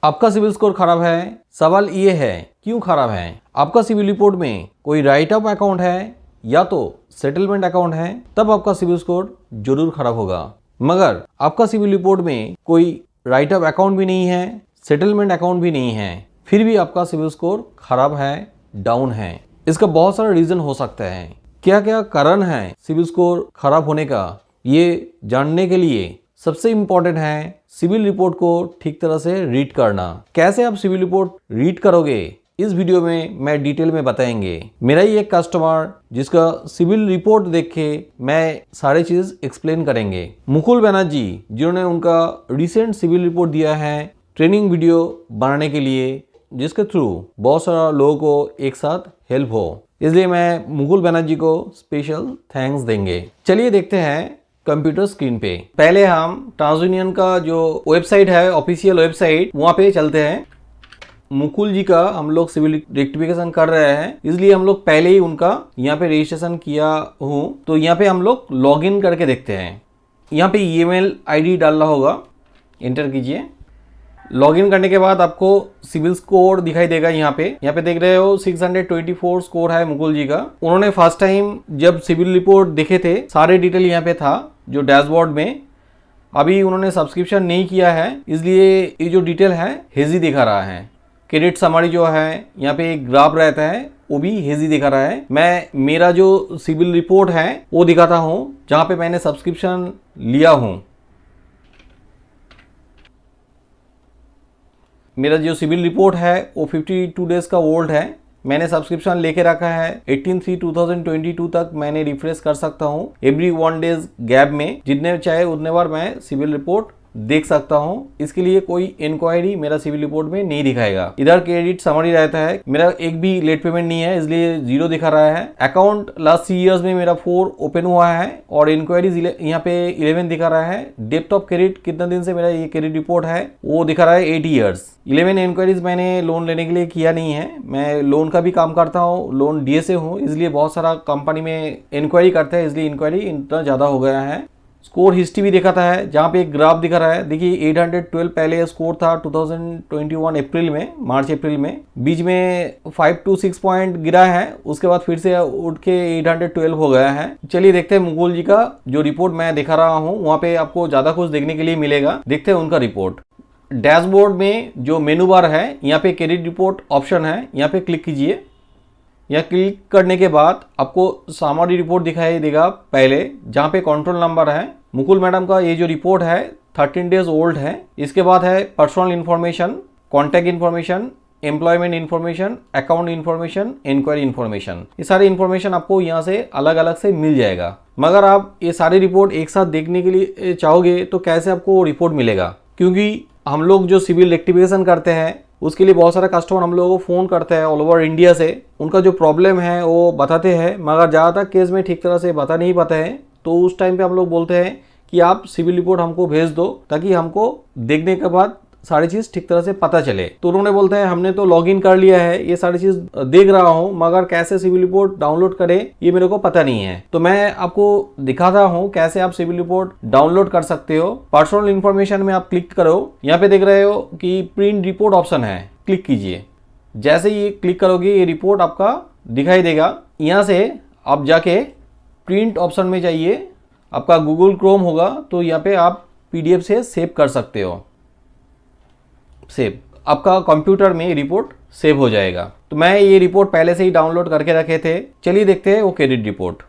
आपका civil score खराब है। सवाल ये है क्यों खराब है। आपका सिविल रिपोर्ट में कोई राइट ऑफ अकाउंट है या तो सेटलमेंट अकाउंट है, तब आपका सिविल स्कोर जरूर खराब होगा। मगर आपका सिविल रिपोर्ट में कोई राइट ऑफ अकाउंट भी नहीं है, सेटलमेंट अकाउंट भी नहीं है, फिर भी आपका सिविल स्कोर खराब है, डाउन है। इसका बहुत सारा रीजन हो सकता है। क्या क्या कारण है सिविल स्कोर खराब होने का, ये जानने के लिए सबसे इम्पोर्टेंट है सिविल रिपोर्ट को ठीक तरह से रीड करना। कैसे आप सिविल रिपोर्ट रीड करोगे, इस वीडियो में मैं डिटेल में बताएंगे। मेरा ही एक कस्टमर जिसका सिविल रिपोर्ट देख के मैं सारी चीज एक्सप्लेन करेंगे। मुकुल बनर्जी, जिन्होंने उनका रिसेंट सिविल रिपोर्ट दिया है ट्रेनिंग वीडियो बनाने के लिए, जिसके थ्रू बहुत सारा लोगों को एक साथ हेल्प हो, इसलिए मैं मुकुल बनर्जी को स्पेशल थैंक्स देंगे। चलिए देखते हैं कंप्यूटर स्क्रीन पे। पहले हम ट्रांसयूनियन का जो वेबसाइट है, ऑफिशियल वेबसाइट, वहाँ पे चलते हैं। मुकुल जी का हम लोग सिविल रेक्टिफिकेशन कर रहे हैं, इसलिए हम लोग पहले ही उनका यहाँ पे रजिस्ट्रेशन किया हूँ, तो यहाँ पे हम लोग लॉगिन करके देखते हैं। यहाँ पे ईमेल आईडी डालना होगा, एंटर कीजिए। लॉगिन करने के बाद आपको सिविल स्कोर दिखाई देगा। यहाँ पे देख रहे हो 624 स्कोर है मुकुल जी का। उन्होंने फर्स्ट टाइम जब सिविल रिपोर्ट देखे थे, सारे डिटेल यहाँ पे था जो डैशबोर्ड में। अभी उन्होंने सब्सक्रिप्शन नहीं किया है, इसलिए ये जो डिटेल है हेजी दिखा रहा है। क्रेडिट समरी जो है यहाँ पे एक ग्राफ रहता है, वो भी हेजी दिखा रहा है। मैं मेरा जो सिविल रिपोर्ट है वो दिखाता हूँ, जहाँ पे मैंने सब्सक्रिप्शन लिया हूँ। मेरा जो सिविल रिपोर्ट है वो 52 डेज का ओल्ड है। मैंने सब्सक्रिप्शन लेके रखा है 18/3/2022 तक। मैंने रिफ्रेश कर सकता हूँ एवरी 1 डेज गैप में, जितने चाहे उतने बार मैं सिविल रिपोर्ट देख सकता हूँ। इसके लिए कोई इंक्वायरी मेरा सिविल रिपोर्ट में नहीं दिखाएगा। इधर क्रेडिट समरी रहता है, मेरा एक भी लेट पेमेंट नहीं है, इसलिए 0 दिखा रहा है। अकाउंट लास्ट 3 इयर्स में मेरा 4 ओपन हुआ है और इंक्वायरीज यहाँ पे 11 दिखा रहा है। डेप्थ ऑफ क्रेडिट कितना दिन से मेरा ये क्रेडिट रिपोर्ट है वो दिखा रहा है 8 ईयर्स। 11 इंक्वायरीज मैंने लोन लेने के लिए किया नहीं है। मैं लोन का भी काम करता हूँ, लोन डीएसए हूँ, इसलिए बहुत सारा कंपनी में इंक्वायरी करते हैं, इसलिए इंक्वायरी इतना ज़्यादा हो गया है। स्कोर हिस्ट्री भी दिखाता है, जहाँ पे एक ग्राफ दिखा रहा है। देखिए 812 पहले स्कोर था 2021 अप्रैल में, मार्च अप्रैल में। बीच में 5 to 6 पॉइंट गिरा है, उसके बाद फिर से उठ के 812 हो गया है। चलिए देखते हैं मुकुल जी का जो रिपोर्ट मैं दिखा रहा हूँ, वहाँ पे आपको ज़्यादा कुछ देखने के लिए मिलेगा। देखते हैं उनका रिपोर्ट। डैशबोर्ड में जो मेनू बार है, यहाँ पे क्रेडिट रिपोर्ट ऑप्शन है, यहाँ पे क्लिक कीजिए। यहाँ क्लिक करने के बाद आपको समरी रिपोर्ट दिखाई देगा पहले, जहाँ पे कंट्रोल नंबर है। मुकुल मैडम का ये जो रिपोर्ट है 13 डेज ओल्ड है। इसके बाद है personal information, contact information, employment information, account information, inquiry information. ये सारी इन्फॉर्मेशन आपको यहाँ से अलग अलग से मिल जाएगा। मगर आप ये सारी रिपोर्ट एक साथ देखने के लिए चाहोगे तो कैसे आपको रिपोर्ट मिलेगा, क्योंकि हम लोग जो सिविल रेक्टिफिकेशन करते हैं उसके लिए बहुत सारे कस्टमर हम लोगों को फ़ोन करते हैं ऑल ओवर इंडिया से। उनका जो प्रॉब्लम है वो बताते हैं, मगर ज़्यादातर केस में ठीक तरह से बता नहीं पाते हैं। तो उस टाइम पे हम लोग बोलते हैं कि आप सिविल रिपोर्ट हमको भेज दो, ताकि हमको देखने के बाद सारी चीज़ ठीक तरह से पता चले। तो उन्होंने बोलते हैं हमने तो लॉगिन कर लिया है, ये सारी चीज़ देख रहा हूँ, मगर कैसे सिविल रिपोर्ट डाउनलोड करें ये मेरे को पता नहीं है। तो मैं आपको दिखाता हूँ कैसे आप सिविल रिपोर्ट डाउनलोड कर सकते हो। पर्सनल इन्फॉर्मेशन में आप क्लिक करो, यहाँ पे देख रहे हो कि प्रिंट रिपोर्ट ऑप्शन है, क्लिक कीजिए। जैसे ही क्लिक करोगे ये रिपोर्ट आपका दिखाई देगा। यहाँ से आप जाके प्रिंट ऑप्शन में जाइए, आपका गूगल क्रोम होगा, तो यहाँ पे आप PDF से सेव कर सकते हो। सेव, आपका कंप्यूटर में रिपोर्ट सेव हो जाएगा। तो मैं ये रिपोर्ट पहले से ही डाउनलोड करके रखे थे। चलिए देखते हैं वो क्रेडिट रिपोर्ट।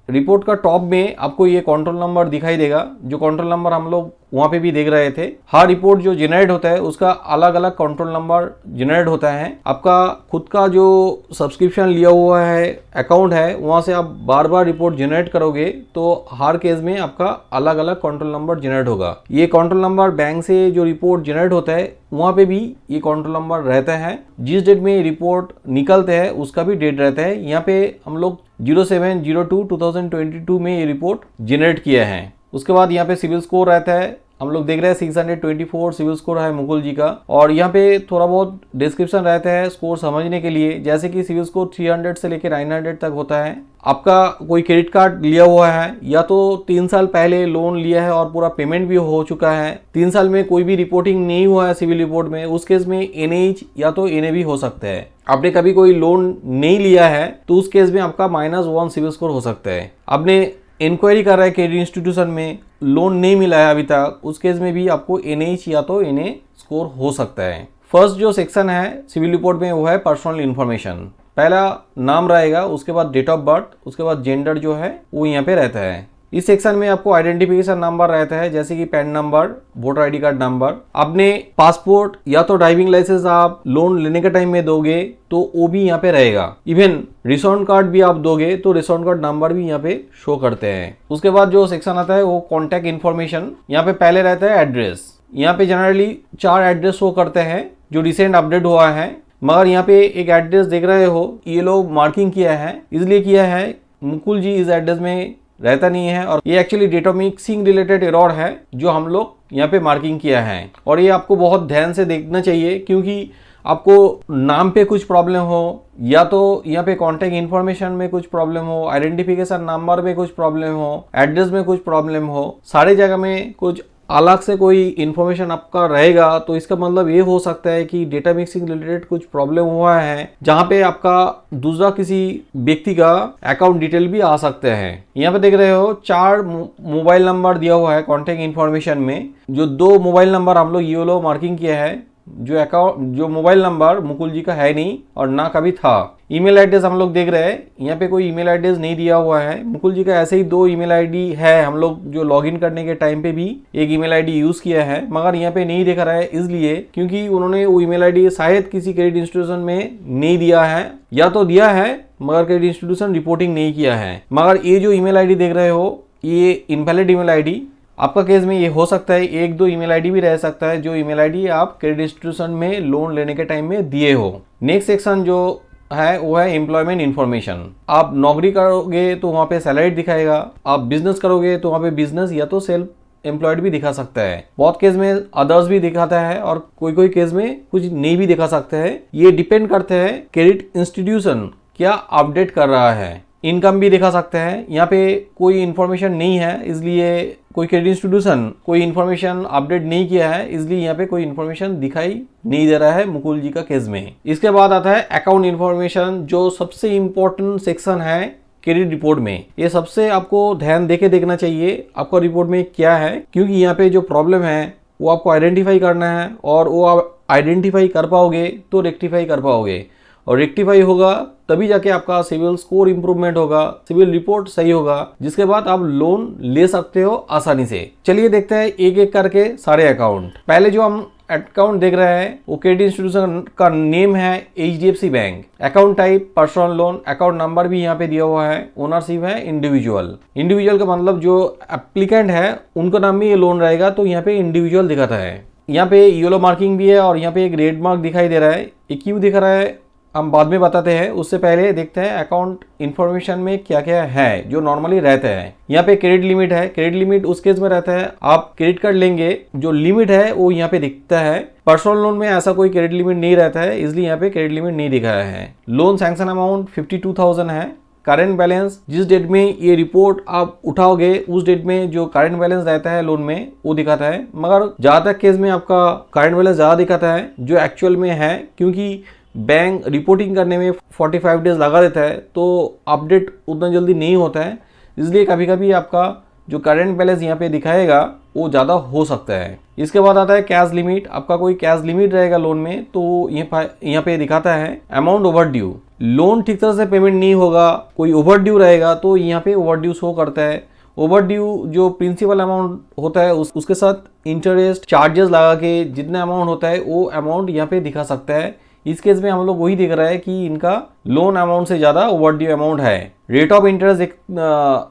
रिपोर्ट का टॉप में आपको ये कंट्रोल नंबर दिखाई देगा, जो कंट्रोल नंबर हम लोग वहाँ पे भी देख रहे थे। हर रिपोर्ट जो जनरेट होता है उसका अलग अलग कंट्रोल नंबर जनरेट होता है। आपका खुद का जो सब्सक्रिप्शन लिया हुआ है अकाउंट है, वहाँ से आप बार बार रिपोर्ट जनरेट करोगे तो हर केस में आपका अलग अलग कंट्रोल नंबर जनरेट होगा। ये कंट्रोल नंबर बैंक से जो रिपोर्ट जनरेट होता है वहाँ पे भी ये कंट्रोल नंबर रहता है। जिस डेट में रिपोर्ट निकलते हैं उसका भी डेट रहता है। यहाँ पे हम लोग 07/02/2022 में ये रिपोर्ट जनरेट किया है। उसके बाद यहाँ पे सिविल स्कोर रहता है, हम लोग देख रहे हैं 624 सिविल स्कोर है मुकुल जी का। और यहाँ पे थोड़ा बहुत डिस्क्रिप्शन रहता है स्कोर समझने के लिए, जैसे कि सिविल स्कोर 300 से लेकर 900 तक होता है। आपका कोई क्रेडिट कार्ड लिया हुआ है या तो 3 साल पहले लोन लिया है और पूरा पेमेंट भी हो चुका है, 3 साल में कोई भी रिपोर्टिंग नहीं हुआ है सिविल रिपोर्ट में, उस केस में NH या तो NA भी हो सकता है। आपने कभी कोई लोन नहीं लिया है तो उस केस में आपका -1 सिविल स्कोर हो सकता है। आपने इंक्वायरी कर रहा है क्रेडिट इंस्टीट्यूशन में, लोन नहीं मिला है अभी तक, उस केस में भी आपको NH या तो NA स्कोर हो सकता है। फर्स्ट जो सेक्शन है सिविल रिपोर्ट में वो है पर्सनल इन्फॉर्मेशन। पहला नाम रहेगा, उसके बाद डेट ऑफ बर्थ, उसके बाद जेंडर जो है वो यहाँ पे रहता है। इस सेक्शन में आपको आइडेंटिफिकेशन नंबर रहता है, जैसे कि pan number, voter ID card number. आपने पासपोर्ट या तो ड्राइविंग लाइसेंस आप लोन लेने के टाइम में दोगे तो वो भी यहाँ पे रहेगा। इवन रेशन कार्ड भी आप दोगे तो रेशन कार्ड नंबर भी यहाँ पे शो करते हैं। उसके बाद जो सेक्शन आता है वो कॉन्टैक्ट इन्फॉर्मेशन। यहाँ पे पहले रहता है एड्रेस। यहाँ पे जनरली 4 एड्रेस शो करते हैं जो रिसेंट अपडेट हुआ है, मगर यहाँ पे एक एड्रेस देख रहे हो ये लोग मार्किंग किया है, इसलिए किया है मुकुल जी इस एड्रेस में रहता नहीं है, और ये actually data mixing related error है जो हम लोग यहाँ पे मार्किंग किया है। और ये आपको बहुत ध्यान से देखना चाहिए, क्योंकि आपको नाम पे कुछ प्रॉब्लम हो या तो यहाँ पे कॉन्टैक्ट इन्फॉर्मेशन में कुछ प्रॉब्लम हो, आइडेंटिफिकेशन नंबर में कुछ प्रॉब्लम हो, एड्रेस में कुछ प्रॉब्लम हो, सारी जगह में कुछ अलग से कोई इन्फॉर्मेशन आपका रहेगा, तो इसका मतलब ये हो सकता है कि डेटा मिक्सिंग रिलेटेड कुछ प्रॉब्लम हुआ है, जहां पे आपका दूसरा किसी व्यक्ति का अकाउंट डिटेल भी आ सकते हैं। यहाँ पे देख रहे हो 4 मोबाइल नंबर दिया हुआ है कॉन्टैक्ट इन्फॉर्मेशन में, जो 2 मोबाइल नंबर हम लोग येलो मार्किंग किया है, जो मोबाइल नंबर मुकुल जी का है नहीं और ना कभी था। ईमेल एड्रेस हम लोग देख रहे हैं, यहाँ पे कोई ईमेल एड्रेस नहीं दिया हुआ है। मुकुल जी का ऐसे ही 2 ईमेल ID है, हम लोग जो लॉगिन करने के टाइम पे भी एक ईमेल ID यूज किया है, मगर यहाँ पे नहीं दिखा रहा है, इसलिए क्योंकि उन्होंने वो ईमेल ID शायद किसी क्रेडिट इंस्टीट्यूशन में नहीं दिया है, या तो दिया है मगर क्रेडिट इंस्टीट्यूशन रिपोर्टिंग नहीं किया है। मगर ये जो ईमेल ID देख रहे हो ये इनवैलिड ईमेल ID, आपका केस में ये हो सकता है 1-2 ईमेल ID भी रह सकता है, जो ईमेल ID आप क्रेडिट इंस्टीट्यूशन में लोन लेने के टाइम में दिए हो। नेक्स्ट सेक्शन जो है वो है एम्प्लॉयमेंट इन्फॉर्मेशन। आप नौकरी करोगे तो वहाँ पे सैलरी दिखाएगा, आप बिजनेस करोगे तो वहाँ पे बिजनेस या तो सेल्फ एम्प्लॉयड भी दिखा सकता है, बहुत केस में अदर्स भी दिखाता है और कोई केस में कुछ नहीं भी दिखा सकता है। ये डिपेंड करते हैं क्रेडिट इंस्टीट्यूशन क्या अपडेट कर रहा है। इनकम भी दिखा सकते हैं, यहाँ पे कोई इन्फॉर्मेशन नहीं है, इसलिए कोई क्रेडिट इंस्टीट्यूशन कोई इन्फॉर्मेशन अपडेट नहीं किया है, इसलिए यहाँ पे कोई इन्फॉर्मेशन दिखाई नहीं दे रहा है मुकुल जी का केस में। इसके बाद आता है अकाउंट इन्फॉर्मेशन, जो सबसे इम्पोर्टेंट सेक्शन है क्रेडिट रिपोर्ट में। ये सबसे आपको ध्यान देके देखना चाहिए आपका रिपोर्ट में क्या है, क्योंकि यहाँ पे जो प्रॉब्लम है वो आपको आइडेंटिफाई करना है, और वो आप आइडेंटिफाई कर पाओगे तो रेक्टिफाई कर पाओगे, और रेक्टिफाई होगा तभी जाके आपका सिविल स्कोर इंप्रूवमेंट होगा, सिविल रिपोर्ट सही होगा, जिसके बाद आप लोन ले सकते हो आसानी से। चलिए देखते हैं एक एक करके सारे अकाउंट। पहले जो हम अकाउंट देख रहे हैं वो क्रेडिट इंस्टीट्यूशन का नेम है HDFC bank, account type personal loan, account number भी यहाँ पे दिया हुआ है, ओनरशिप है इंडिविजुअल। इंडिविजुअल का मतलब जो एप्लीकेंट है उनका नाम में ये लोन रहेगा, तो यहाँ पे इंडिविजुअल दिखाता है। यहाँ पे येलो मार्किंग भी है और यहाँ पे एक रेड मार्क दिखाई दे रहा है, ये क्यों दिख रहा है हम बाद में बताते हैं। उससे पहले देखते हैं अकाउंट इन्फॉर्मेशन में क्या क्या है जो नॉर्मली रहता है। यहाँ पे क्रेडिट लिमिट है, क्रेडिट लिमिट उस केस में रहता है आप क्रेडिट कार्ड लेंगे, जो लिमिट है वो यहाँ पे दिखता है। पर्सनल लोन में ऐसा कोई क्रेडिट लिमिट नहीं रहता है, इसलिए यहाँ पे क्रेडिट लिमिट नहीं दिखाया है। लोन सैंक्शन अमाउंट 52,000 है। करेंट बैलेंस जिस डेट में ये रिपोर्ट आप उठाओगे उस डेट में जो करेंट बैलेंस रहता है लोन में वो दिखाता है, मगर ज़्यादातर केस में आपका करेंट बैलेंस ज़्यादा दिखाता है जो एक्चुअल में है, क्योंकि बैंक रिपोर्टिंग करने में 45 डेज लगा देता है, तो अपडेट उतना जल्दी नहीं होता है, इसलिए कभी कभी आपका जो करंट बैलेंस यहाँ पे दिखाएगा वो ज़्यादा हो सकता है। इसके बाद आता है कैश लिमिट। आपका कोई कैश लिमिट रहेगा लोन में तो यहाँ पे दिखाता है अमाउंट ओवर ड्यू। लोन ठीक तरह से पेमेंट नहीं होगा, कोई ओवर ड्यू रहेगा तो यहाँ पे ओवर ड्यू शो करता है। ओवर ड्यू जो प्रिंसिपल अमाउंट होता है उसके साथ इंटरेस्ट चार्जेस लगा के जितना अमाउंट होता है वो अमाउंट यहाँ पे दिखा सकता है। इस केस में हम लोग वही देख रहा है कि इनका लोन अमाउंट से ज्यादा ओवरड्यू अमाउंट है। रेट ऑफ इंटरेस्ट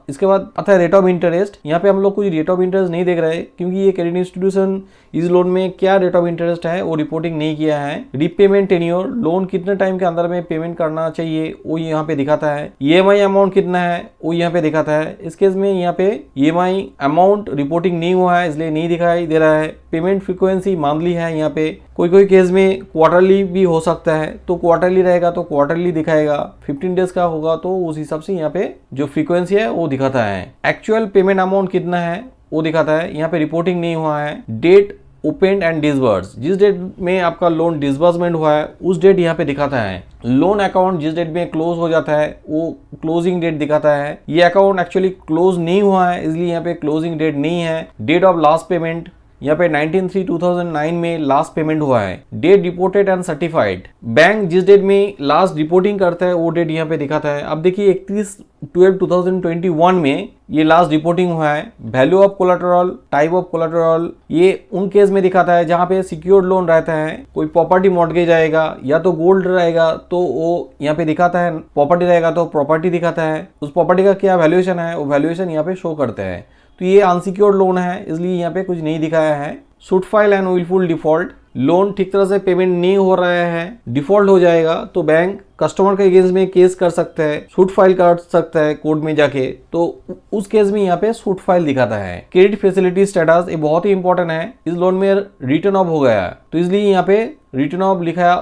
इसके बाद आता है रेट ऑफ इंटरेस्ट। यहाँ पे हम लोग कोई रेट ऑफ इंटरेस्ट नहीं देख रहे क्योंकि ये क्रेडिट इंस्टीट्यूशन इस लोन में क्या रेट ऑफ इंटरेस्ट है वो रिपोर्टिंग नहीं किया है। रिपेमेंट टेन्योर, लोन कितने टाइम के अंदर में पेमेंट करना चाहिए वो यहाँ पे दिखाता है। ईएमआई अमाउंट कितना है वो यहाँ पे दिखाता है। इस केस में यहाँ पे ईएमआई अमाउंट रिपोर्टिंग नहीं हुआ है इसलिए नहीं दिखाई दे रहा है। पेमेंट फ्रीक्वेंसी मंथली है। यहाँ पे कोई केस में क्वार्टरली भी हो सकता है, तो क्वार्टरली रहेगा तो क्वार्टरली दिखाएगा। 15 डेज का होगा तो उस हिसाब से यहाँ पे जो फ्रीक्वेंसी है वो दिखाता है। एक्चुअल पेमेंट अमाउंट कितना है वो दिखाता है। यहाँ पे रिपोर्टिंग नहीं हुआ है। डेट ओपन एंड डिसबर्स, जिस डेट में आपका लोन डिसबर्समेंट हुआ है उस डेट यहाँ पे दिखाता है। लोन अकाउंट जिस डेट में क्लोज हो जाता है वो क्लोजिंग डेट दिखाता है। ये अकाउंट एक्चुअली क्लोज नहीं हुआ है इसलिए यहाँ पे क्लोजिंग डेट नहीं है। डेट ऑफ लास्ट पेमेंट यहाँ पे 19/3/2009 में लास्ट पेमेंट हुआ है। Date reported and certified, bank जिस डेट में लास्ट रिपोर्टिंग करता है वो डेट यहाँ पे दिखाता है। अब देखिए 31/12/2021 में ये लास्ट रिपोर्टिंग हुआ है। Value of collateral, type of collateral, ये उन केस में दिखाता है जहाँ पे सिक्योर्ड लोन रहता है। कोई प्रॉपर्टी मॉर्गेज आएगा या तो गोल्ड रहेगा तो वो यहाँ पे दिखाता है। प्रॉपर्टी रहेगा तो प्रॉपर्टी दिखाता है। उस प्रॉपर्टी का क्या वैल्यूएशन है वो वैल्यूएशन यहाँ पे शो करते हैं। तो ये अनसिक्योर्ड लोन है इसलिए यहाँ पे कुछ नहीं दिखाया है। Suit file and wilful default, loan ठीक तरह से पेमेंट नहीं हो रहा है, डिफॉल्ट हो जाएगा तो बैंक कस्टमर के अगेंस्ट में केस कर सकता है, सूट फाइल कर सकता है कोर्ट में जाके। तो उस केस में यहाँ पे सूट फाइल दिखाता है। क्रेडिट फैसिलिटी स्टेटस ये बहुत ही इंपॉर्टेंट है। इस लोन में रिटर्न ऑफ हो गया तो इसलिए यहाँ पे रिटर्न ऑफ लिखाया,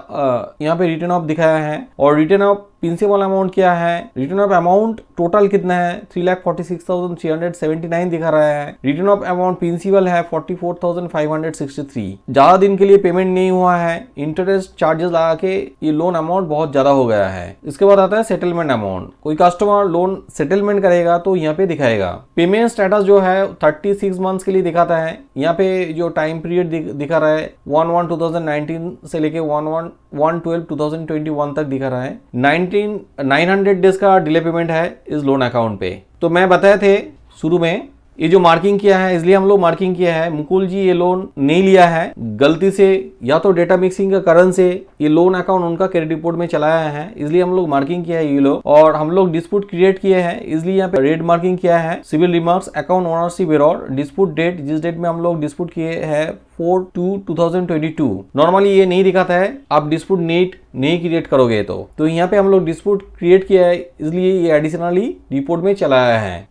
यहाँ पे रिटर्न ऑफ दिखाया है। और रिटर्न ऑफ प्रिंसिपल अमाउंट क्या है, रिटर्न ऑफ अमाउंट टोटल कितना है 3,46,379 दिखा रहा है। रिटर्न ऑफ अमाउंट प्रिंसिपल है 44,563। ज्यादा दिन के लिए पेमेंट नहीं हुआ है, इंटरेस्ट चार्जेस लगा के ये लोन अमाउंट बहुत ज्यादा हो गया है। इसके बाद आता है सेटलमेंट अमाउंट। कोई कस्टमर लोन सेटलमेंट करेगा तो यहाँ पे दिखाएगा। पेमेंट स्टेटस जो है 36 मंथ्स के लिए दिखाता है। यहाँ पे जो टाइम पीरियड दिखा रहा है 1/1/2019 से लेके 1/1/12/2021 तक दिखा रहा है। 900 डेज का डिले पेमेंट है इस लोन अकाउंट पे। तो मैं बताए थे शुरू में ये जो मार्किंग किया है इसलिए हम लोग मार्किंग किया है। मुकुल जी ये लोन नहीं लिया है गलती से, या तो डेटा मिक्सिंग के कारण से ये लोन अकाउंट उनका क्रेडिट रिपोर्ट में चलाया है इसलिए हम लोग मार्किंग किया है ये लोग। और हम लोग डिस्प्यूट क्रिएट किए हैं इसलिए यहाँ पे रेड मार्किंग किया है। CIBIL remarks, account ownership error, dispute date, जिस डेट में हम लोग डिस्प्यूट किए हैं 4/2/2022। नॉर्मली ये नहीं दिखाता है, आप डिस्प्यूट नीट नहीं क्रिएट करोगे तो यहाँ पे हम लोग डिस्प्यूट क्रिएट किया है इसलिए ये एडिशनली रिपोर्ट में चलाया है।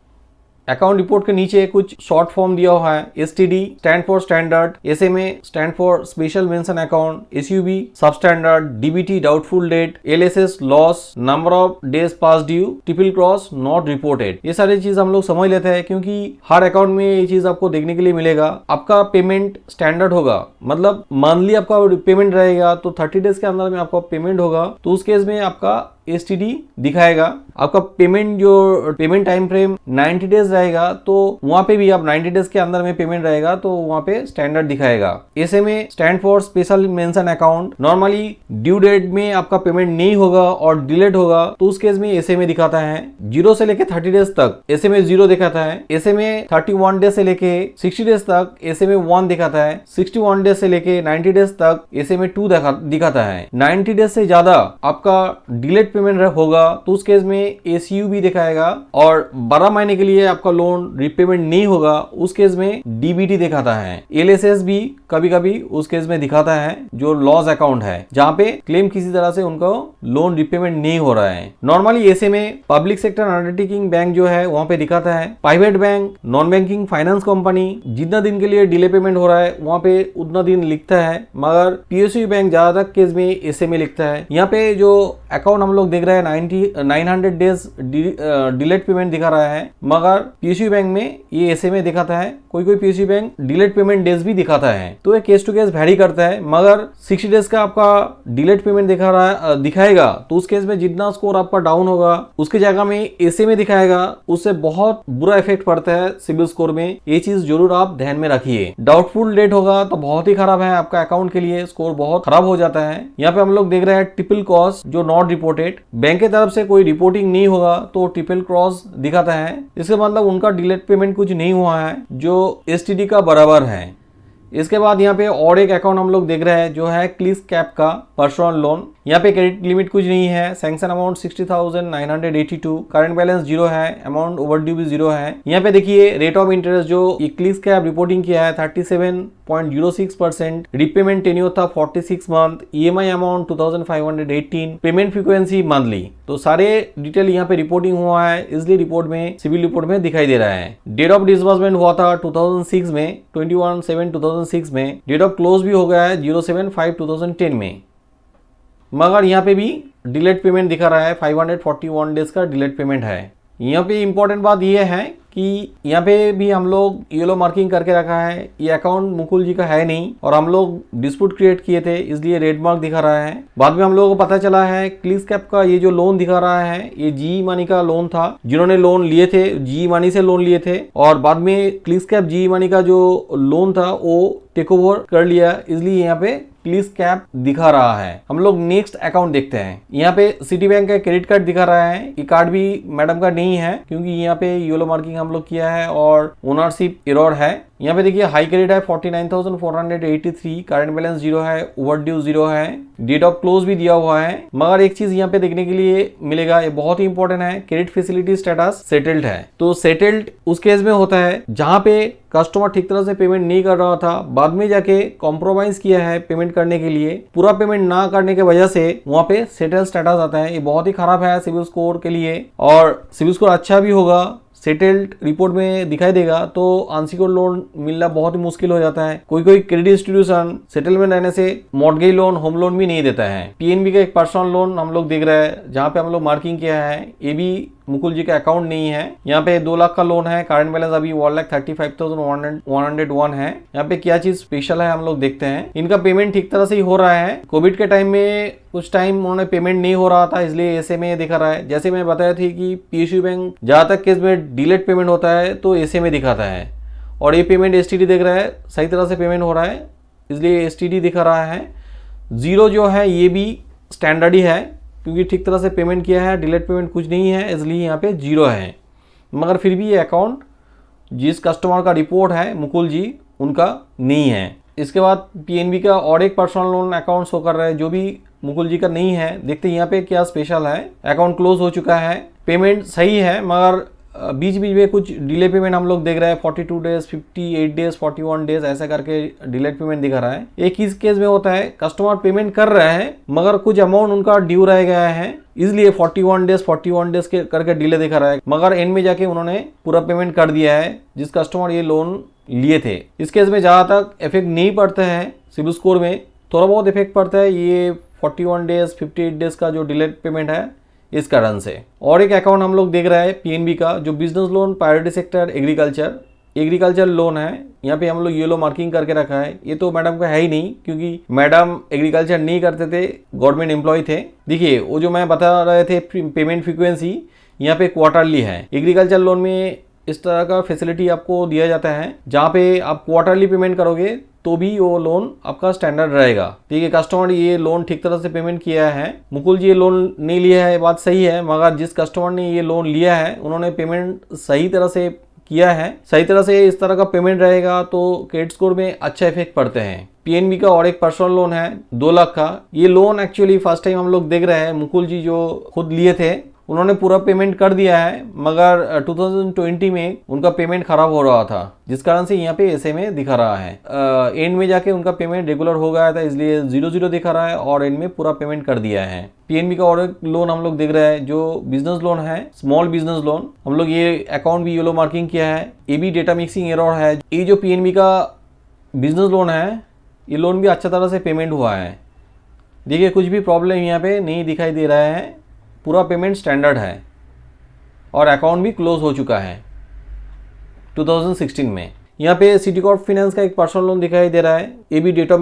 अकाउंट रिपोर्ट के नीचे कुछ शॉर्ट फॉर्म दिया हुआ है। STD stand for standard, SMA stand for special mention account, SUB सब standard, DBT doubtful debt, LSS loss, number of days pass due, triple cross not reported. ये सारी चीज हम लोग समझ लेते हैं क्योंकि हर अकाउंट में ये चीज आपको देखने के लिए मिलेगा। आपका पेमेंट स्टैंडर्ड होगा, मतलब मंथली आपका पेमेंट रहेगा तो 30 डेज के अंदर में आपका पेमेंट होगा तो उस केस में आपका STD दिखाएगा। आपका पेमेंट जो पेमेंट टाइम फ्रेम 90 डेज रहेगा तो वहां पे भी आप 90 डेज के अंदर में पेमेंट रहेगा तो वहां पे स्टैंडर्ड दिखाएगा। SMA stand for special mention account, normally due date में आपका पेमेंट नहीं होगा और डिलेड होगा तो उस केस में SMA दिखाता है। 0 से लेके 30 डेज तक SMA 0 दिखाता है। SMA 31 डेज से लेके 60 डेज तक SMA 1 दिखाता है। 61 डेज से लेके 90 डेज तक SMA 2 दिखाता है। 90 डेज से ज्यादा आपका डिलेड पेमेंट होगा तो उस केस में ACU भी दिखाएगा। और 12 महीने के लिए आपका लोन रिपेमेंट नहीं होगा उस केस में DBT दिखाता है। LSS भी कभी कभी उस केस में दिखाता है जो लॉस अकाउंट है जहां पे क्लेम किसी तरह से उनको लोन रिपेमेंट नहीं हो रहा है। नॉर्मली ऐसे में पब्लिक सेक्टर अंडरटेकिंग बैंक जो है वहां पे दिखाता है। Private bank, non banking finance company जितना दिन के लिए डिले पेमेंट हो रहा है वहां पे उतना दिन लिखता है, मगर PSU बैंक ज्यादातर केस में SMA लिखता है। यहाँ पे जो अकाउंट हम लोग देख रहे हैं 900 डेज डिलेड पेमेंट दिखा रहा है, मगर PSU बैंक में ये SMA दिखाता है। कोई PSU bank delayed payment days भी दिखाता है तो ये केस टू केस वैरी करता है। मगर 60 डेज का आपका डिलेड पेमेंट दिखाएगा तो उस केस में जितना स्कोर आपका डाउन होगा उसके जगह में SMA दिखाएगा, उससे बहुत बुरा इफेक्ट पड़ता है सिबिल स्कोर में। ये चीज जरूर आप ध्यान में रखिए। डाउटफुल डेट होगा तो बहुत ही खराब है आपका अकाउंट के लिए, स्कोर बहुत खराब हो जाता है। यहाँ पे हम लोग देख रहे हैं ट्रिपल क्रॉस जो नॉट रिपोर्टेड, बैंक की तरफ से कोई रिपोर्टिंग नहीं होगा तो ट्रिपल क्रॉस दिखाता है। इसका मतलब उनका डिलेड पेमेंट कुछ नहीं हुआ है जो STD का बराबर है। इसके बाद यहाँ पे और एक अकाउंट हम लोग देख रहे हैं जो है क्लिसकैप का पर्सनल लोन। यहाँ पे क्रेडिट लिमिट कुछ नहीं है, सैंक्शन अमाउंट 60,982, करंट बैलेंस 0 है, अमाउंट ओवरड्यू भी 0 है। यहाँ पे देखिए रेट ऑफ इंटरेस्ट जो क्लिसकैप रिपोर्टिंग किया है 37.06%, रिपेमेंट टेन्योर था 46 month, EMI amount 2518, payment frequency monthly. तो सारे डिटेल यहाँ पे रिपोर्टिंग हुआ है, इसलिए रिपोर्ट में सिविल रिपोर्ट में दिखाई दे रहा है। डेट ऑफ डिसबर्समेंट हुआ था 2006 में, 21/7/2006 में। डेट ऑफ क्लोज भी हो गया है 07/5/2010 में। मगर यहाँ पे भी डिलेड पेमेंट दिखा रहा है, 541 डेज का डिलेड पेमेंट है। यहाँ पे इंपॉर्टेंट बात यह है कि यहाँ पे भी हम लोग येलो मार्किंग करके रखा है, ये अकाउंट मुकुल जी का है नहीं और हम लोग डिस्प्यूट क्रिएट किए थे, इसलिए रेड मार्क दिखा रहा है। बाद में हम लोगों को पता चला है क्लिसकैप का ये जो लोन दिखा रहा है ये जीई मनी का लोन था, जिन्होंने लोन लिए थे जीई मनी से लोन लिए थे और बाद में क्लिसकैप जीई मनी का जो लोन था वो टेक ओवर कर लिया, इसलिए यहाँ पे क्लिसकैप दिखा रहा है। हम लोग नेक्स्ट अकाउंट देखते हैं। यहाँ पे सिटी बैंक का क्रेडिट कार्ड दिखा रहा है, ये कार्ड भी मैडम का नहीं है क्योंकि यहाँ पे येलो मार्किंग हम लोग किया है और ओनरशिप एरर है। यहाँ पे देखिए हाई क्रेडिट है 49,483, करंट बैलेंस 0 है, ओवरड्यू 0 है, डेट ऑफ क्लोज भी दिया हुआ है। मगर एक चीज यहाँ पे देखने के लिए मिलेगा, ये बहुत ही इंपॉर्टेंट है, क्रेडिट फैसिलिटी स्टेटस सेटल्ड है। तो सेटल्ड उस केस में होता है जहां पे कस्टमर ठीक तरह से पेमेंट नहीं कर रहा था, बाद में जाके कॉम्प्रोमाइज किया है पेमेंट करने के लिए, पूरा पेमेंट ना करने की वजह से वहां पे सेटल स्टेटस आता है। ये बहुत ही खराब है सिविल स्कोर के लिए, और सिविल स्कोर अच्छा भी होगा सेटल्ड रिपोर्ट में दिखाई देगा तो अनसिक्योर्ड लोन मिलना बहुत ही मुश्किल हो जाता है। कोई कोई क्रेडिट इंस्टीट्यूशन सेटलमेंट रहने से मॉर्गेज लोन, होम लोन भी नहीं देता है। पीएनबी का एक पर्सनल लोन हम लोग देख रहे हैं जहाँ पे हम लोग मार्किंग किया है, ये भी मुकुल जी का अकाउंट नहीं है। यहाँ पे 2 लाख का लोन है, करंट बैलेंस अभी 1,35,101 है। यहाँ पे क्या चीज स्पेशल है हम लोग देखते हैं। इनका पेमेंट ठीक तरह से ही हो रहा है। कोविड के टाइम में कुछ टाइम उन्होंने पेमेंट नहीं हो रहा था, इसलिए ऐसे में दिखा रहा है। जैसे मैं बताया थी कि पीएसयू बैंक जहाँ तक केस में डिलेड पेमेंट होता है तो ऐसे में दिखाता है, और ये पेमेंट एसटीडी देख रहा है, सही तरह से पेमेंट हो रहा है, इसलिए एसटीडी दिखा रहा है। 0 जो है ये भी स्टैंडर्ड ही है क्योंकि ठीक तरह से पेमेंट किया है, डिलेड पेमेंट कुछ नहीं है, इसलिए यहाँ पे 0 है। मगर फिर भी ये अकाउंट जिस कस्टमर का रिपोर्ट है मुकुल जी उनका नहीं है। इसके बाद पीएनबी का और एक पर्सनल लोन अकाउंट शो कर रहा है जो भी मुकुल जी का नहीं है। देखते हैं यहाँ पे क्या स्पेशल है। अकाउंट क्लोज हो चुका है, पेमेंट सही है मगर बीच बीच में कुछ डिले पेमेंट हम लोग देख रहे हैं, 42 डेज, 58 डेज, 41 डेज ऐसा करके डिलेड पेमेंट दिखा रहा है। एक इस केस में होता है कस्टमर पेमेंट कर रहा है मगर कुछ अमाउंट उनका ड्यू रह गया है, इसलिए 41 डेज के करके डिले दिखा रहा है, मगर एंड में जाके उन्होंने पूरा पेमेंट कर दिया है जिस कस्टमर ये लोन लिए थे। इस केस में जहाँ तक इफेक्ट नहीं पड़ता है सिबिल स्कोर में, थोड़ा बहुत इफेक्ट पड़ता है ये 41 डेज 58 डेज का जो डिलेड पेमेंट है इस कारण से। और एक अकाउंट हम लोग देख रहे हैं पीएनबी का जो business loan priority sector agriculture loan है। यहाँ पे हम लोग येलो मार्किंग करके रखा है। ये तो मैडम का है ही नहीं क्योंकि मैडम एग्रीकल्चर नहीं करते थे, गवर्नमेंट एम्प्लॉय थे। देखिए वो जो मैं बता रहे थे पेमेंट फ्रीक्वेंसी यहाँ पे क्वार्टरली है। एग्रीकल्चर लोन में इस तरह का फैसिलिटी आपको दिया जाता है जहाँ पे आप क्वार्टरली पेमेंट करोगे तो भी वो लोन आपका स्टैंडर्ड रहेगा। ठीक है, कस्टमर ये लोन ठीक तरह से पेमेंट किया है, मुकुल जी ये लोन नहीं लिया है, बात सही है, मगर जिस कस्टमर ने ये लोन लिया है उन्होंने पेमेंट सही तरह से किया है। सही तरह से इस तरह का पेमेंट रहेगा तो क्रेडिट स्कोर में अच्छा इफेक्ट पड़ते हैं। पीएनबी का और एक पर्सनल लोन है 2 लाख का। ये लोन एक्चुअली फर्स्ट टाइम हम लोग देख रहे हैं, मुकुल जी जो खुद लिए थे उन्होंने पूरा पेमेंट कर दिया है मगर 2020 में उनका पेमेंट खराब हो रहा था जिस कारण से यहाँ पे ऐसे में दिखा रहा है। एंड में जाके उनका पेमेंट रेगुलर हो गया था इसलिए 0 दिखा रहा है और एंड में पूरा पेमेंट कर दिया है। पीएनबी का और एक लोन हम लोग देख रहे हैं जो बिजनेस लोन है, स्मॉल बिजनेस लोन। हम लोग ये अकाउंट भी येलो मार्किंग किया है, ये भी डेटा मिक्सिंग एरर है। ये जो पीएनबी का बिजनेस लोन है ये लोन भी अच्छा तरह से पेमेंट हुआ है। देखिए कुछ भी प्रॉब्लम यहाँ पे नहीं दिखाई दे रहा है, पूरा पेमेंट स्टैंडर्ड है और अकाउंट भी क्लोज हो चुका है 2016 में। यहाँ पे सिटी कॉर्प फाइनेंस का एक पर्सनल लोन दिखाई दे रहा है, ये भी डेटा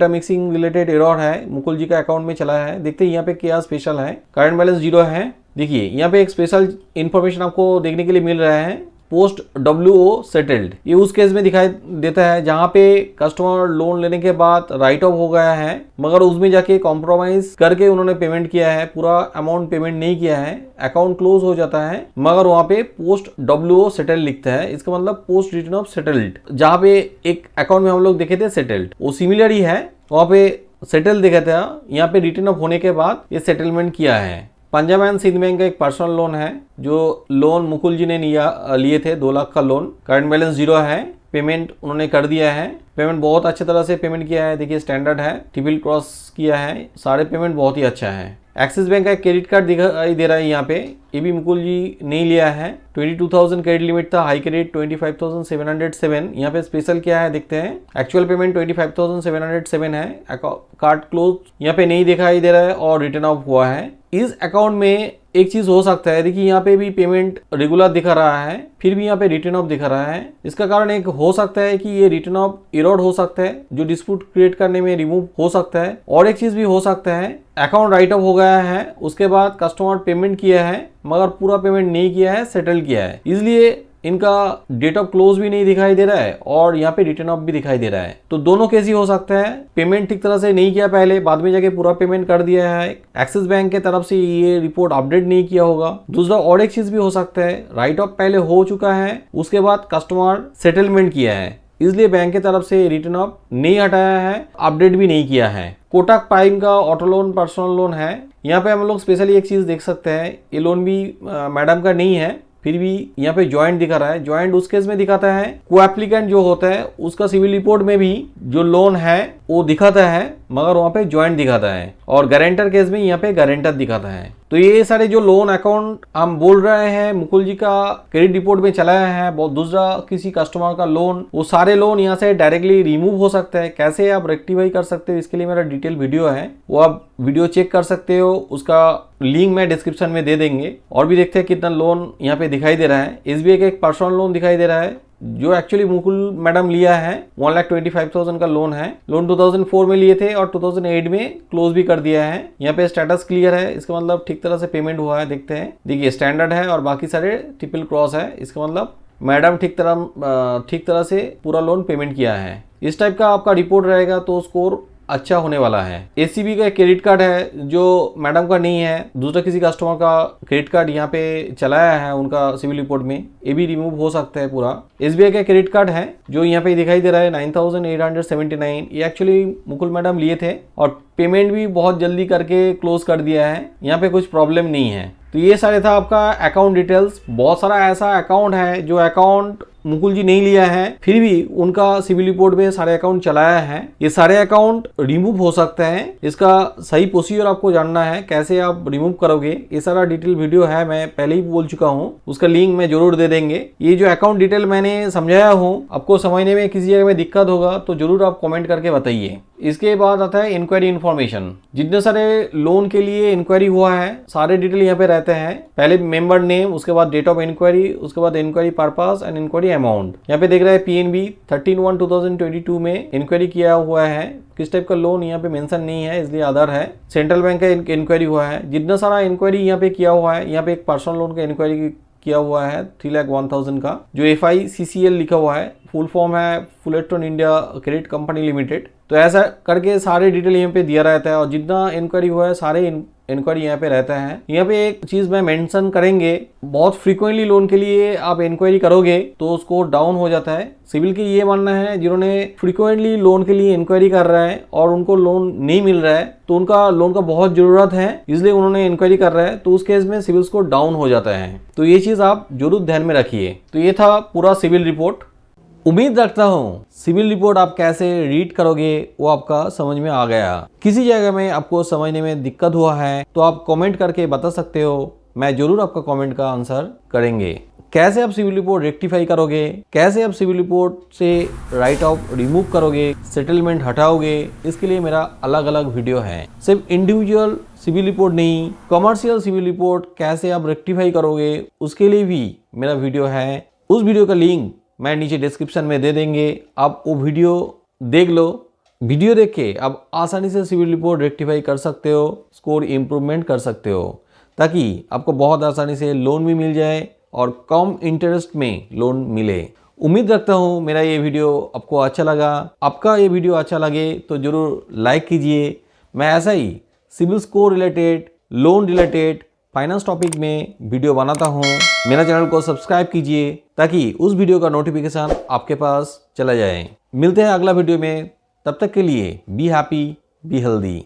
मिक्सिंग रिलेटेड एरर है, मुकुल जी का अकाउंट में चला है। देखते हैं यहाँ पे क्या स्पेशल है। करंट बैलेंस 0 है। देखिए यहाँ पे एक स्पेशल इन्फॉर्मेशन आपको देखने के लिए मिल रहा है, पोस्ट WO सेटल्ड। ये उस केस में दिखाई देता है जहां पे कस्टमर लोन लेने के बाद राइट ऑफ हो गया है, मगर उसमें जाके कॉम्प्रोमाइज करके उन्होंने पेमेंट किया है, पूरा अमाउंट पेमेंट नहीं किया है, अकाउंट क्लोज हो जाता है, मगर वहां पे पोस्ट WO सेटल्ड लिखता है। इसका मतलब पोस्ट रिटर्न ऑफ सेटल्ड। जहां पे एक अकाउंट में हम लोग देखे थे सेटल्ड, वो सिमिलर ही है, वहां पे सेटल देखा था, यहाँ पे रिटर्न ऑफ होने के बाद ये सेटलमेंट किया है। पंजाब एंड सिंध बैंक का एक पर्सनल लोन है, जो लोन मुकुल जी ने लिए थे 2 लाख का लोन। करंट बैलेंस 0 है, पेमेंट उन्होंने कर दिया है, पेमेंट बहुत अच्छे तरह से पेमेंट किया है। देखिए स्टैंडर्ड है, ट्रिपल क्रॉस किया है, सारे पेमेंट बहुत ही अच्छा है। एक्सिस बैंक का एक क्रेडिट कार्ड दिखाई दे रहा है यहाँ पे, ये भी मुकुल जी नहीं लिया है। 22,000 क्रेडिट लिमिट था, हाई क्रेडिट 25,707। यहाँ पे स्पेशल क्या है देखते हैं। एक्चुअल पेमेंट 25,707 है, कार्ड क्लोज यहाँ पे नहीं दिखाई दे रहा है और रिटर्न ऑफ हुआ है। इस अकाउंट में एक चीज हो सकता है, देखिए यहाँ पे भी पेमेंट रेगुलर दिखा रहा है, फिर भी यहाँ पे रिटर्न ऑफ दिखा रहा है। इसका कारण एक हो सकता है कि ये रिटर्न ऑफ इरोड हो सकता है, जो डिस्प्यूट क्रिएट करने में रिमूव हो सकता है। और एक चीज भी हो सकता है, अकाउंट राइट ऑफ हो गया है, उसके बाद कस्टमर पेमेंट किया है मगर पूरा पेमेंट नहीं किया है, सेटल किया है, इसलिए इनका डेट ऑफ क्लोज भी नहीं दिखाई दे रहा है और यहाँ पे रिटर्न ऑफ भी दिखाई दे रहा है। तो दोनों केस ही हो सकता है, पेमेंट ठीक तरह से नहीं किया पहले, बाद में जाके पूरा पेमेंट कर दिया है, एक्सिस बैंक के तरफ से ये रिपोर्ट अपडेट नहीं किया होगा। दूसरा और एक चीज भी हो सकता है, राइट ऑफ पहले हो चुका है, उसके बाद कस्टमर सेटलमेंट किया है, इसलिए बैंक की तरफ से रिटर्न ऑफ नहीं हटाया है, अपडेट भी नहीं किया है। कोटक प्राइम का ऑटो लोन पर्सनल लोन है, यहाँ पे हम लोग स्पेशली एक चीज देख सकते हैं, ये लोन भी मैडम का नहीं है, फिर भी यहाँ पे ज्वाइंट दिखा रहा है। ज्वाइंट उस केस में दिखाता है, को एप्लीकेंट जो होता है उसका सिविल रिपोर्ट में भी जो लोन है वो दिखाता है, मगर वहाँ पे ज्वाइंट दिखाता है, और गारंटर केस में यहाँ पे गारंटर दिखाता है। तो ये सारे जो लोन अकाउंट हम बोल रहे हैं मुकुल जी का क्रेडिट रिपोर्ट में चलाया है, बहुत दूसरा किसी कस्टमर का लोन, वो सारे लोन यहाँ से डायरेक्टली रिमूव हो सकता है। कैसे आप रेक्टिफाई कर सकते हो, इसके लिए मेरा डिटेल वीडियो है, वो आप वीडियो चेक कर सकते हो, उसका लिंक मैं डिस्क्रिप्शन में दे देंगे। और भी देखते हैं कितना लोन यहाँ पे दिखाई दे रहा है। SBI का एक पर्सनल लोन दिखाई दे रहा है, जो एक्चुअली मुकुल मैडम लिया है, 1,25,000 का लोन है। लोन 2004 में लिए थे और 2008 में क्लोज भी कर दिया है। यहाँ पे स्टेटस क्लियर है, इसका मतलब ठीक तरह से पेमेंट हुआ है। देखते हैं, देखिए स्टैंडर्ड है और बाकी सारे ट्रिपल क्रॉस है, इसका मतलब मैडम ठीक तरह से पूरा लोन पेमेंट किया है। इस टाइप का आपका रिपोर्ट रहेगा तो स्कोर अच्छा होने वाला है। ACB का क्रेडिट कार्ड है, जो मैडम का नहीं है, दूसरा किसी कस्टमर का क्रेडिट कार्ड यहाँ पे चलाया है उनका सिविल रिपोर्ट में, ये भी रिमूव हो सकता है पूरा। SBI का क्रेडिट कार्ड है जो यहाँ पे दिखाई दे रहा है 9,879, ये एक्चुअली मुकुल मैडम लिए थे और पेमेंट भी बहुत जल्दी करके क्लोज कर दिया है, यहाँ पे कुछ प्रॉब्लम नहीं है। तो ये सारे था आपका अकाउंट डिटेल्स। बहुत सारा ऐसा अकाउंट है जो अकाउंट मुकुल जी नहीं लिया है, फिर भी उनका सिविल रिपोर्ट में सारे अकाउंट चलाया है। ये सारे अकाउंट रिमूव हो सकते हैं, इसका सही प्रोसीजर आपको जानना है, कैसे आप रिमूव करोगे, ये सारा डिटेल वीडियो है, मैं पहले ही बोल चुका हूँ, उसका लिंक मैं जरूर दे देंगे। ये जो अकाउंट डिटेल मैंने समझाया हूँ, आपको समझने में किसी जगह में दिक्कत होगा तो जरूर आप कमेंट करके बताइए। इसके बाद आता है इंक्वायरी इन्फॉर्मेशन। जितने सारे लोन के लिए इंक्वायरी हुआ है सारे डिटेल यहाँ पे रहते हैं। पहले मेंबर नेम, उसके बाद डेट ऑफ इंक्वायरी, उसके बाद inquiry purpose and inquiry amount. यहाँ पे देख रहे हैं PNB 13/1/2022 में इंक्वायरी किया हुआ है, किस टाइप का लोन यहाँ पे मेंशन नहीं है इसलिए अदर है। सेंट्रल बैंक का इंक्वायरी हुआ है। जितना सारा इंक्वायरी यहाँ पे किया हुआ है, यहाँ पे एक पर्सनल लोन का इंक्वायरी किया हुआ है 3,01,000 का, जो FICCL लिखा हुआ है, फुल फॉर्म है फुलेट्रॉन इंडिया क्रेडिट कंपनी लिमिटेड। तो ऐसा करके सारे डिटेल यहाँ पे दिया रहता है और जितना इंक्वायरी हुआ है सारे इंक्वायरी यहाँ पे रहता है। यहाँ पे एक चीज मैं मेंशन करेंगे, बहुत फ्रीक्वेंटली लोन के लिए आप इंक्वायरी करोगे तो स्कोर डाउन हो जाता है। सिविल की ये मानना है, जिन्होंने फ्रीक्वेंटली लोन के लिए इंक्वायरी कर रहा है और उनको लोन नहीं मिल रहा है तो उनका लोन का बहुत जरूरत है, इसलिए उन्होंने इंक्वायरी कर रहा है, तो उस केस में सिविल स्कोर डाउन हो जाता है। तो ये चीज आप जरूर ध्यान में रखिए। तो ये था पूरा सिविल रिपोर्ट। उम्मीद रखता हूँ सिविल रिपोर्ट आप कैसे रीड करोगे वो आपका समझ में आ गया। किसी जगह में आपको समझने में दिक्कत हुआ है तो आप कमेंट करके बता सकते हो, मैं जरूर आपका कमेंट का आंसर करेंगे। कैसे आप सिविल रिपोर्ट रेक्टिफाई करोगे, कैसे आप सिविल रिपोर्ट से राइट ऑफ रिमूव करोगे, सेटलमेंट हटाओगे, इसके लिए मेरा अलग अलग वीडियो है। सिर्फ इंडिविजुअल सिविल रिपोर्ट नहीं, कमर्शियल सिविल रिपोर्ट कैसे आप रेक्टिफाई करोगे उसके लिए भी मेरा वीडियो है। उस वीडियो का लिंक मैं नीचे डिस्क्रिप्शन में दे देंगे, आप वो वीडियो देख लो। वीडियो देख के आप आसानी से सिविल रिपोर्ट रेक्टिफाई कर सकते हो, स्कोर इम्प्रूवमेंट कर सकते हो, ताकि आपको बहुत आसानी से लोन भी मिल जाए और कम इंटरेस्ट में लोन मिले। उम्मीद रखता हूँ मेरा ये वीडियो आपको अच्छा लगा। आपका ये वीडियो अच्छा लगे तो ज़रूर लाइक कीजिए। मैं ऐसा ही civil score related, loan related, finance topic में वीडियो बनाता हूँ। मेरा चैनल को सब्सक्राइब कीजिए ताकि उस वीडियो का नोटिफिकेशन आपके पास चला जाए। मिलते हैं अगला वीडियो में, तब तक के लिए बी हैप्पी, बी हेल्दी।